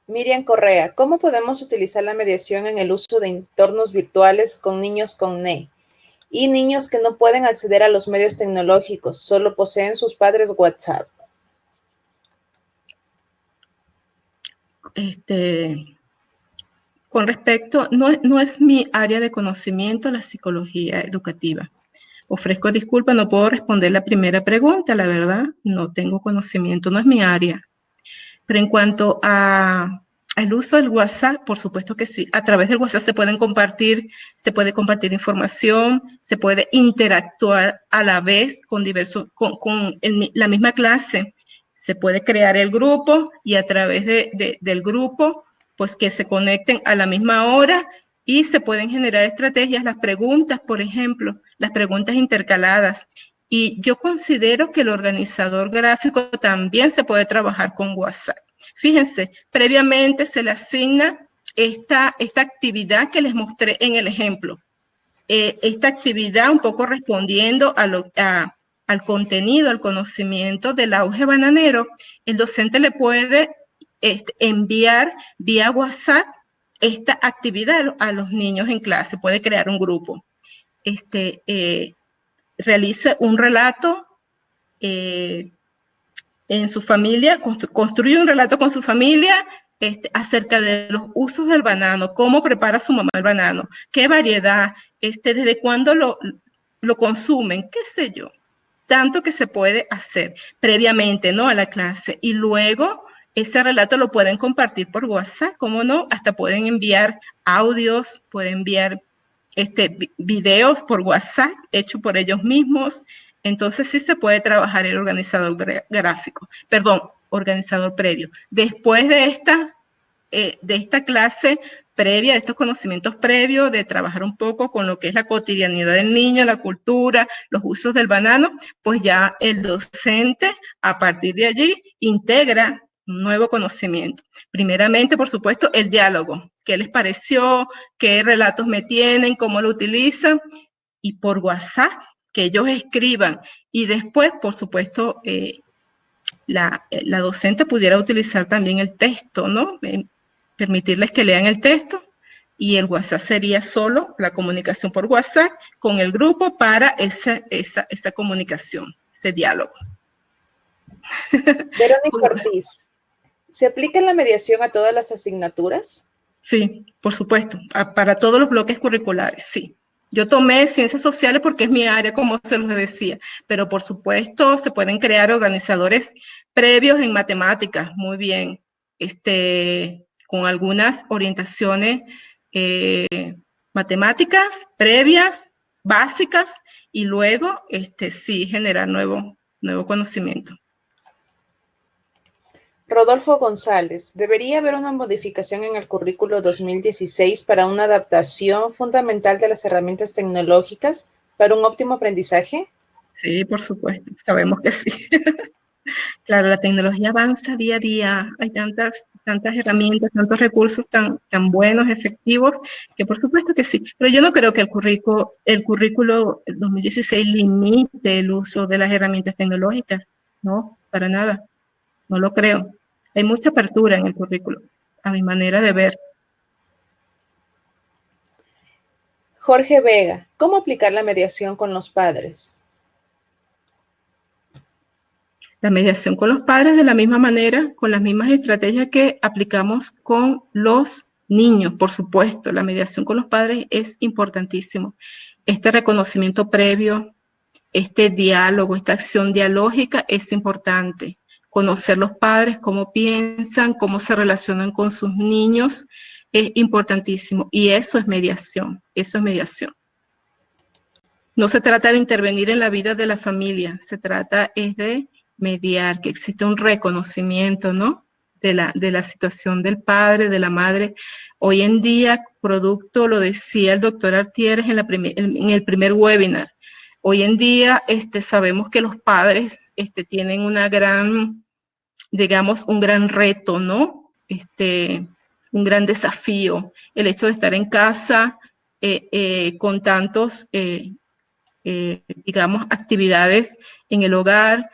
Miriam Correa, ¿cómo podemos utilizar la mediación en el uso de entornos virtuales con niños con NE y niños que no pueden acceder a los medios tecnológicos, solo poseen sus padres WhatsApp? Con respecto, no es mi área de conocimiento la psicología educativa. Ofrezco disculpas, no puedo responder la primera pregunta, la verdad, no tengo conocimiento, no es mi área. Pero en cuanto al uso del WhatsApp, por supuesto que sí. A través del WhatsApp se puede compartir información, se puede interactuar a la vez con la misma clase. Se puede crear el grupo y a través del grupo, pues que se conecten a la misma hora, y se pueden generar estrategias, las preguntas, por ejemplo, las preguntas intercaladas. Y yo considero que el organizador gráfico también se puede trabajar con WhatsApp. Fíjense, previamente se le asigna esta actividad que les mostré en el ejemplo. esta actividad, un poco respondiendo al contenido, al conocimiento del auge bananero, el docente le puede enviar vía WhatsApp esta actividad a los niños en clase, puede crear un grupo. Realiza un relato en su familia, construye un relato con su familia acerca de los usos del banano, cómo prepara su mamá el banano, qué variedad, desde cuándo lo consumen, qué sé yo. Tanto que se puede hacer previamente, ¿no?, a la clase, y luego ese relato lo pueden compartir por WhatsApp, ¿cómo no? Hasta pueden enviar audios, pueden enviar videos por WhatsApp hechos por ellos mismos. Entonces sí se puede trabajar el organizador organizador previo. Después de esta clase previa, de estos conocimientos previos, de trabajar un poco con lo que es la cotidianidad del niño, la cultura, los usos del banano, pues ya el docente, a partir de allí, integra un nuevo conocimiento. Primeramente, por supuesto, el diálogo. ¿Qué les pareció? ¿Qué relatos me tienen? ¿Cómo lo utilizan? Y por WhatsApp, que ellos escriban. Y después, por supuesto, la docente pudiera utilizar también el texto, ¿no? Permitirles que lean el texto, y el WhatsApp sería solo la comunicación por WhatsApp con el grupo para esa comunicación, ese diálogo. Verónica Ortiz, ¿se aplica la mediación a todas las asignaturas? Sí, por supuesto, para todos los bloques curriculares, sí. Yo tomé ciencias sociales porque es mi área, como se los decía, pero por supuesto se pueden crear organizadores previos en matemáticas, muy bien, con algunas orientaciones matemáticas previas, básicas, y luego sí generar nuevo conocimiento. Rodolfo González, ¿debería haber una modificación en el currículo 2016 para una adaptación fundamental de las herramientas tecnológicas para un óptimo aprendizaje? Sí, por supuesto, sabemos que sí. Claro, la tecnología avanza día a día, hay tantas herramientas, tantos recursos tan buenos, efectivos, que por supuesto que sí. Pero yo no creo que el currículo 2016 limite el uso de las herramientas tecnológicas, no, para nada, no lo creo. Hay mucha apertura en el currículo, a mi manera de ver. Jorge Vega, ¿cómo aplicar la mediación con los padres? La mediación con los padres de la misma manera, con las mismas estrategias que aplicamos con los niños, por supuesto. La mediación con los padres es importantísimo. Este reconocimiento previo, este diálogo, esta acción dialógica es importante. Conocer los padres, cómo piensan, cómo se relacionan con sus niños, es importantísimo. Y eso es mediación, eso es mediación. No se trata de intervenir en la vida de la familia, se trata de mediar, que existe un reconocimiento, ¿no?, de la situación del padre, de la madre. Hoy en día, producto, lo decía el doctor Artieres en el primer webinar, hoy en día sabemos que los padres tienen una gran, digamos, un gran reto, ¿no? Un gran desafío, el hecho de estar en casa con tantos digamos, actividades en el hogar,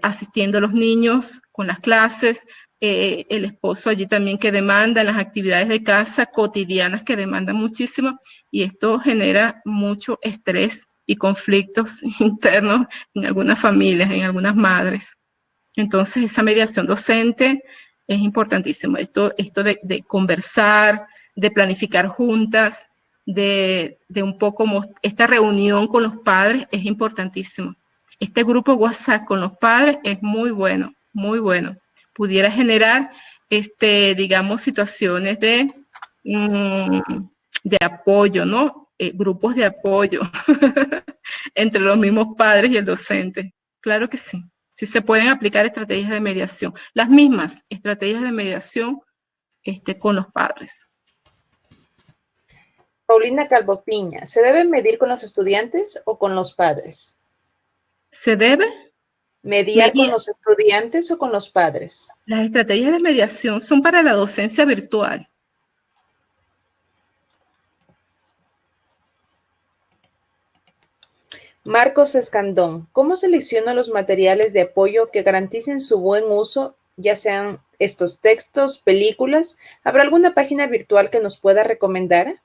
asistiendo a los niños con las clases, el esposo allí también que demanda las actividades de casa cotidianas que demandan muchísimo, y esto genera mucho estrés y conflictos internos en algunas familias, en algunas madres. Entonces, esa mediación docente es importantísimo. Esto de conversar, de planificar juntas, de un poco esta reunión con los padres es importantísimo. Este grupo WhatsApp con los padres es muy bueno, muy bueno. Pudiera generar, digamos, situaciones de apoyo, ¿no? Grupos de apoyo entre los mismos padres y el docente. Claro que sí. Sí se pueden aplicar estrategias de mediación, las mismas estrategias de mediación con los padres. Paulina Calvo Piña, ¿se debe medir con los estudiantes o con los padres? ¿Se debe mediar con los estudiantes o con los padres? Las estrategias de mediación son para la docencia virtual. Marcos Escandón, ¿cómo selecciono los materiales de apoyo que garanticen su buen uso, ya sean estos textos, películas? ¿Habrá alguna página virtual que nos pueda recomendar?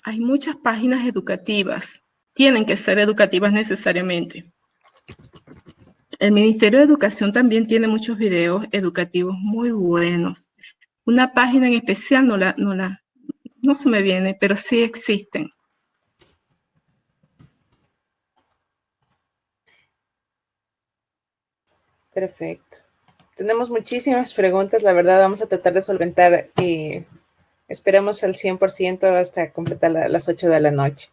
Hay muchas páginas educativas. Tienen que ser educativas necesariamente. El Ministerio de Educación también tiene muchos videos educativos muy buenos. Una página en especial no se me viene, pero sí existen. Perfecto. Tenemos muchísimas preguntas, la verdad vamos a tratar de solventar, esperemos al 100% hasta completar las 8 de la noche.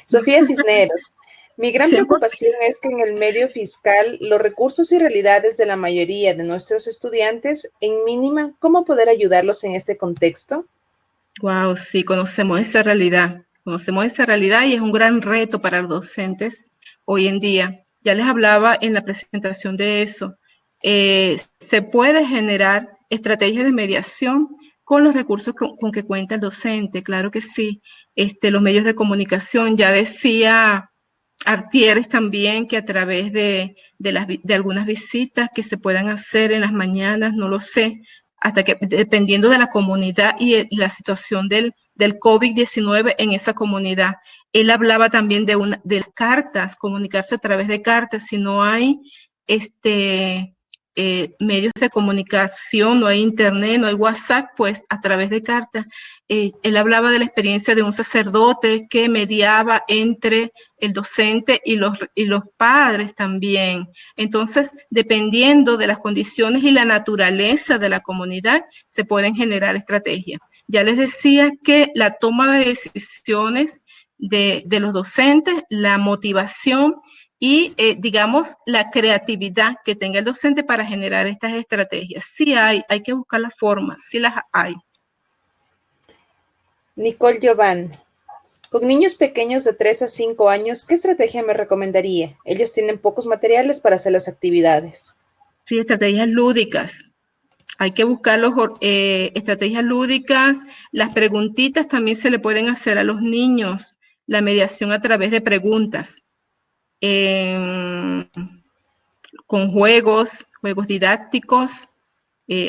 Sofía Cisneros, mi gran preocupación es que en el medio fiscal los recursos y realidades de la mayoría de nuestros estudiantes en mínima, ¿cómo poder ayudarlos en este contexto? Wow, sí, conocemos esa realidad y es un gran reto para los docentes hoy en día. Ya les hablaba en la presentación de eso. Se puede generar estrategias de mediación con los recursos con que cuenta el docente, claro que sí. Los medios de comunicación, ya decía Artieres también que a través de algunas visitas que se puedan hacer en las mañanas, no lo sé, hasta que dependiendo de la comunidad y la situación del COVID-19 en esa comunidad. Él hablaba también de cartas, comunicarse a través de cartas, si no hay medios de comunicación, no hay internet, no hay WhatsApp, pues a través de cartas. Él hablaba de la experiencia de un sacerdote que mediaba entre el docente y los padres también. Entonces, dependiendo de las condiciones y la naturaleza de la comunidad, se pueden generar estrategias. Ya les decía que la toma de decisiones de los docentes, la motivación y, digamos, la creatividad que tenga el docente para generar estas estrategias. Sí hay que buscar las formas, sí las hay. Nicole Giovanni, con niños pequeños de 3 a 5 años, ¿qué estrategia me recomendaría? Ellos tienen pocos materiales para hacer las actividades. Sí, estrategias lúdicas. Hay que buscar estrategias lúdicas. Las preguntitas también se le pueden hacer a los niños. La mediación a través de preguntas. Con juegos didácticos.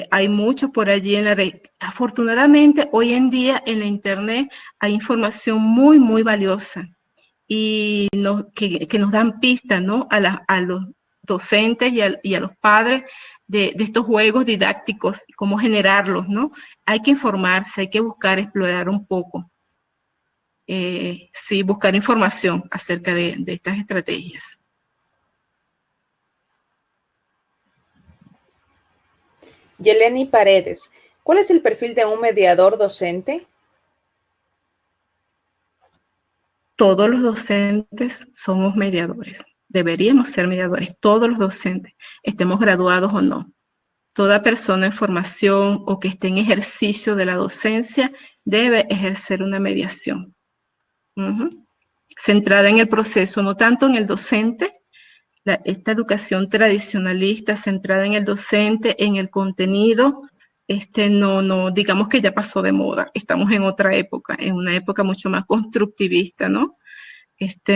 Hay muchos por allí en la red. Afortunadamente, hoy en día en la internet hay información muy, muy valiosa y que nos dan pistas, ¿no? a los docentes y a los padres de estos juegos didácticos, cómo generarlos, ¿no? Hay que informarse, hay que buscar, explorar un poco. Sí, buscar información acerca de estas estrategias. Yeleni Paredes, ¿cuál es el perfil de un mediador docente? Todos los docentes somos mediadores. Deberíamos ser mediadores, todos los docentes, estemos graduados o no. Toda persona en formación o que esté en ejercicio de la docencia debe ejercer una mediación. Centrada en el proceso, no tanto en el docente, esta educación tradicionalista centrada en el docente, en el contenido, no, digamos que ya pasó de moda. Estamos en otra época, en una época mucho más constructivista, ¿no?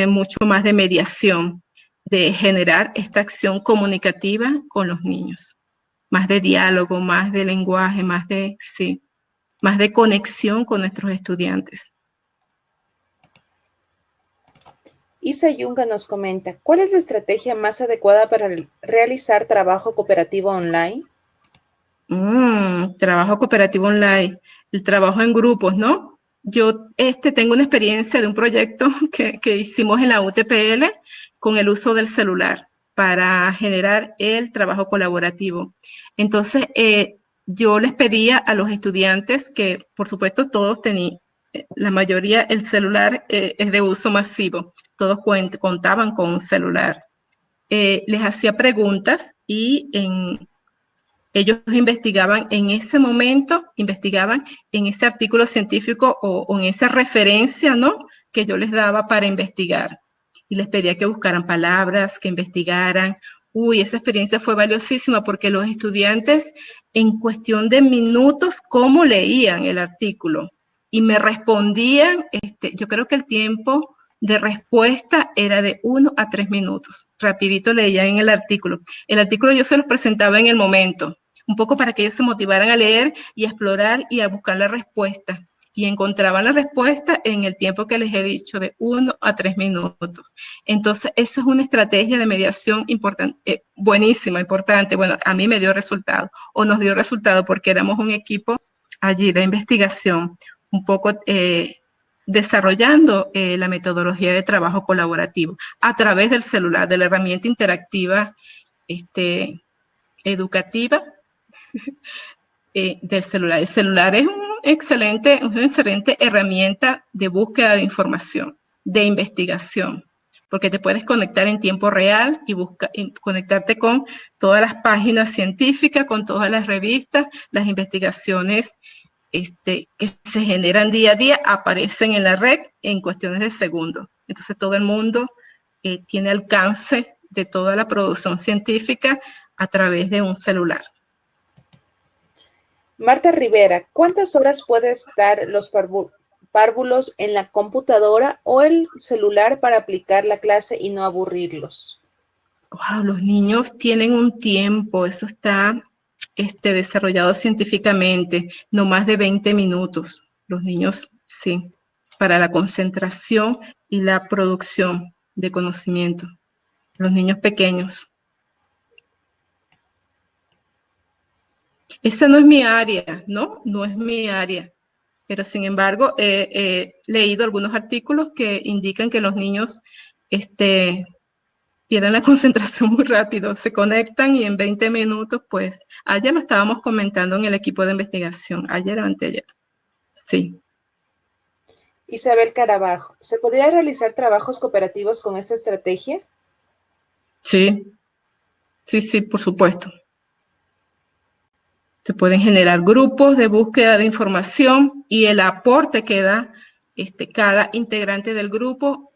Mucho más de mediación, de generar esta acción comunicativa con los niños. Más de diálogo, más de lenguaje, más de conexión con nuestros estudiantes. Isa Yunga nos comenta, ¿cuál es la estrategia más adecuada para realizar trabajo cooperativo online? Trabajo cooperativo online, el trabajo en grupos, ¿no? Yo tengo una experiencia de un proyecto que hicimos en la UTPL con el uso del celular para generar el trabajo colaborativo. Entonces, yo les pedía a los estudiantes que, por supuesto, todos tenían, la mayoría, el celular es de uso masivo, todos contaban con un celular. Les hacía preguntas y ellos investigaban en ese momento, investigaban en ese artículo científico o en esa referencia, ¿no?, que yo les daba para investigar. Y les pedía que buscaran palabras, que investigaran. Esa experiencia fue valiosísima porque los estudiantes en cuestión de minutos, ¿cómo leían el artículo? Y me respondían, yo creo que el tiempo de respuesta era de 1 a 3 minutos. Rapidito leía en el artículo. El artículo yo se los presentaba en el momento, un poco para que ellos se motivaran a leer y a explorar y a buscar la respuesta. Y encontraban la respuesta en el tiempo que les he dicho, de 1 a 3 minutos. Entonces, esa es una estrategia de mediación importante, buenísima, importante. Bueno, a mí me dio resultado, o nos dio resultado, porque éramos un equipo allí de investigación, un poco desarrollando la metodología de trabajo colaborativo a través del celular, de la herramienta interactiva educativa del celular. El celular es una excelente herramienta de búsqueda de información, de investigación, porque te puedes conectar en tiempo real y conectarte con todas las páginas científicas, con todas las revistas, las investigaciones que se generan día a día, aparecen en la red en cuestiones de segundos. Entonces todo el mundo tiene alcance de toda la producción científica a través de un celular. Marta Rivera, ¿cuántas horas puede estar los párvulos en la computadora o el celular para aplicar la clase y no aburrirlos? Wow, los niños tienen un tiempo, eso está desarrollado científicamente, no más de 20 minutos. Los niños, sí, para la concentración y la producción de conocimiento. Los niños pequeños. Esa no es mi área, ¿no? No es mi área. Pero, sin embargo, he leído algunos artículos que indican que los niños pierden la concentración muy rápido, se conectan y en 20 minutos, pues, ayer lo estábamos comentando en el equipo de investigación, ayer o anteayer. Sí. Isabel Carabajo, ¿se podría realizar trabajos cooperativos con esta estrategia? Sí, sí, por supuesto. Se pueden generar grupos de búsqueda de información y el aporte que da cada integrante del grupo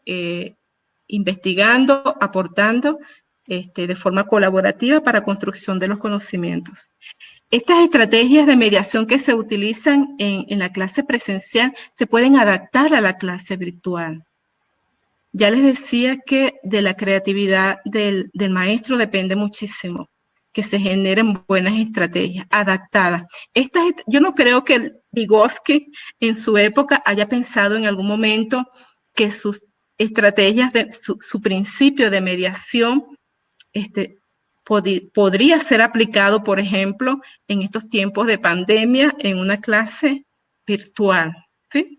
investigando, aportando de forma colaborativa para construcción de los conocimientos. Estas estrategias de mediación que se utilizan en la clase presencial se pueden adaptar a la clase virtual. Ya les decía que de la creatividad del maestro depende muchísimo que se generen buenas estrategias adaptadas. Yo no creo que Vygotsky en su época haya pensado en algún momento que sus estrategias, su principio de mediación podría ser aplicado, por ejemplo, en estos tiempos de pandemia en una clase virtual, ¿sí?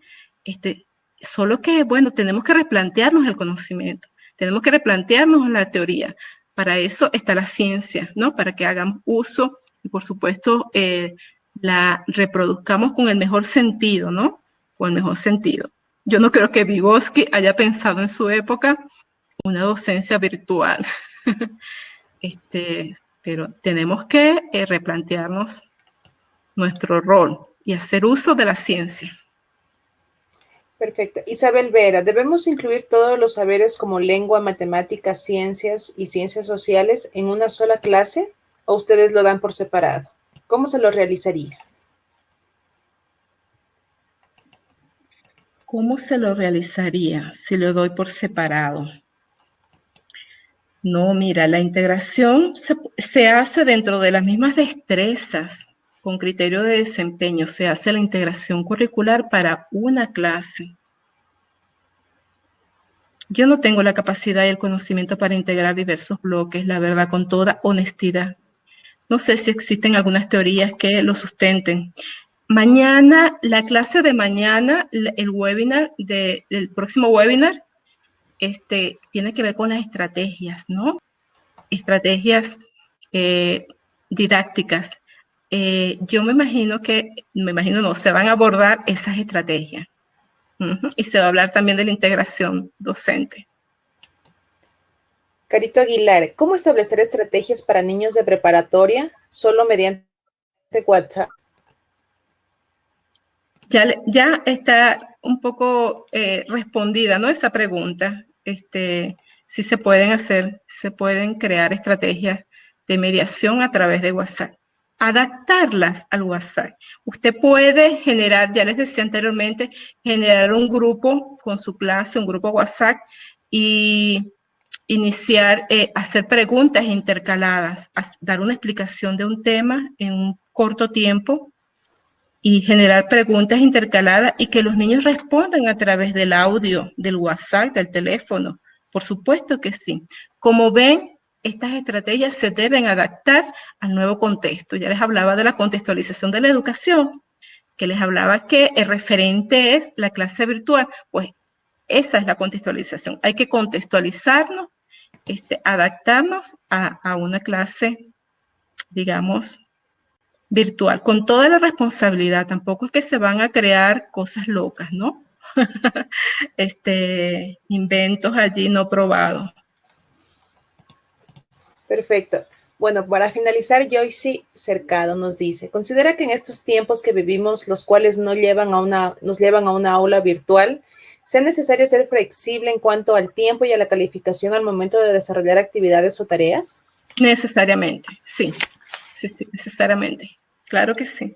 Solo que, bueno, tenemos que replantearnos el conocimiento, tenemos que replantearnos la teoría. Para eso está la ciencia, ¿no? Para que hagamos uso y, por supuesto, la reproduzcamos con el mejor sentido, ¿no? Con el mejor sentido. Yo no creo que Vygotsky haya pensado en su época una docencia virtual. Pero tenemos que replantearnos nuestro rol y hacer uso de la ciencia. Perfecto. Isabel Vera, ¿debemos incluir todos los saberes como lengua, matemáticas, ciencias y ciencias sociales en una sola clase o ustedes lo dan por separado? ¿Cómo se lo realizaría? ¿Cómo se lo realizaría si lo doy por separado? No, mira, la integración se hace dentro de las mismas destrezas, con criterio de desempeño, se hace la integración curricular para una clase. Yo no tengo la capacidad y el conocimiento para integrar diversos bloques, la verdad, con toda honestidad. No sé si existen algunas teorías que lo sustenten. Mañana, la clase de mañana, el webinar, el próximo webinar, tiene que ver con las estrategias, ¿no? Estrategias didácticas. Yo me imagino se van a abordar esas estrategias. Y se va a hablar también de la integración docente. Carito Aguilar, ¿cómo establecer estrategias para niños de preparatoria solo mediante WhatsApp? Ya está un poco respondida, ¿no? Esa pregunta. Sí se pueden crear estrategias de mediación a través de WhatsApp. adaptarlas al WhatsApp. Usted puede generar, ya les decía anteriormente, generar un grupo con su clase, un grupo WhatsApp, y iniciar, hacer preguntas intercaladas, dar una explicación de un tema en un corto tiempo y generar preguntas intercaladas y que los niños respondan a través del audio, del WhatsApp, del teléfono. Por supuesto que sí. Como ven, estas estrategias se deben adaptar al nuevo contexto. Ya les hablaba de la contextualización de la educación, que les hablaba que el referente es la clase virtual. Pues esa es la contextualización. Hay que contextualizarnos, adaptarnos a una clase, digamos, virtual, con toda la responsabilidad. Tampoco es que se van a crear cosas locas, ¿no? Inventos allí no probados. Perfecto. Bueno, para finalizar, Joyce Cercado nos dice, ¿considera que en estos tiempos que vivimos, los cuales nos llevan a una aula virtual, sea necesario ser flexible en cuanto al tiempo y a la calificación al momento de desarrollar actividades o tareas? Necesariamente, sí. Sí, necesariamente. Claro que sí.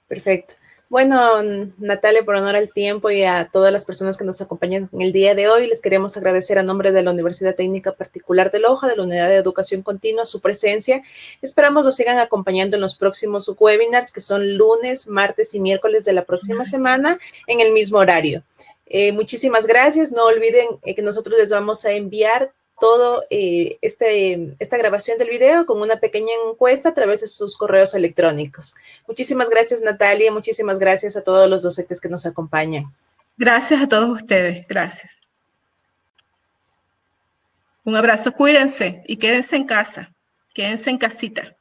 Perfecto. Bueno, Natalia, por honor al tiempo y a todas las personas que nos acompañan en el día de hoy, les queremos agradecer a nombre de la Universidad Técnica Particular de Loja, de la Unidad de Educación Continua, su presencia. Esperamos nos sigan acompañando en los próximos webinars, que son lunes, martes y miércoles de la próxima semana, en el mismo horario. Muchísimas gracias. No olviden que nosotros les vamos a enviar todo esta grabación del video con una pequeña encuesta a través de sus correos electrónicos. Muchísimas gracias, Natalia. Muchísimas gracias a todos los docentes que nos acompañan. Gracias a todos ustedes. Gracias. Un abrazo. Cuídense y quédense en casa. Quédense en casita.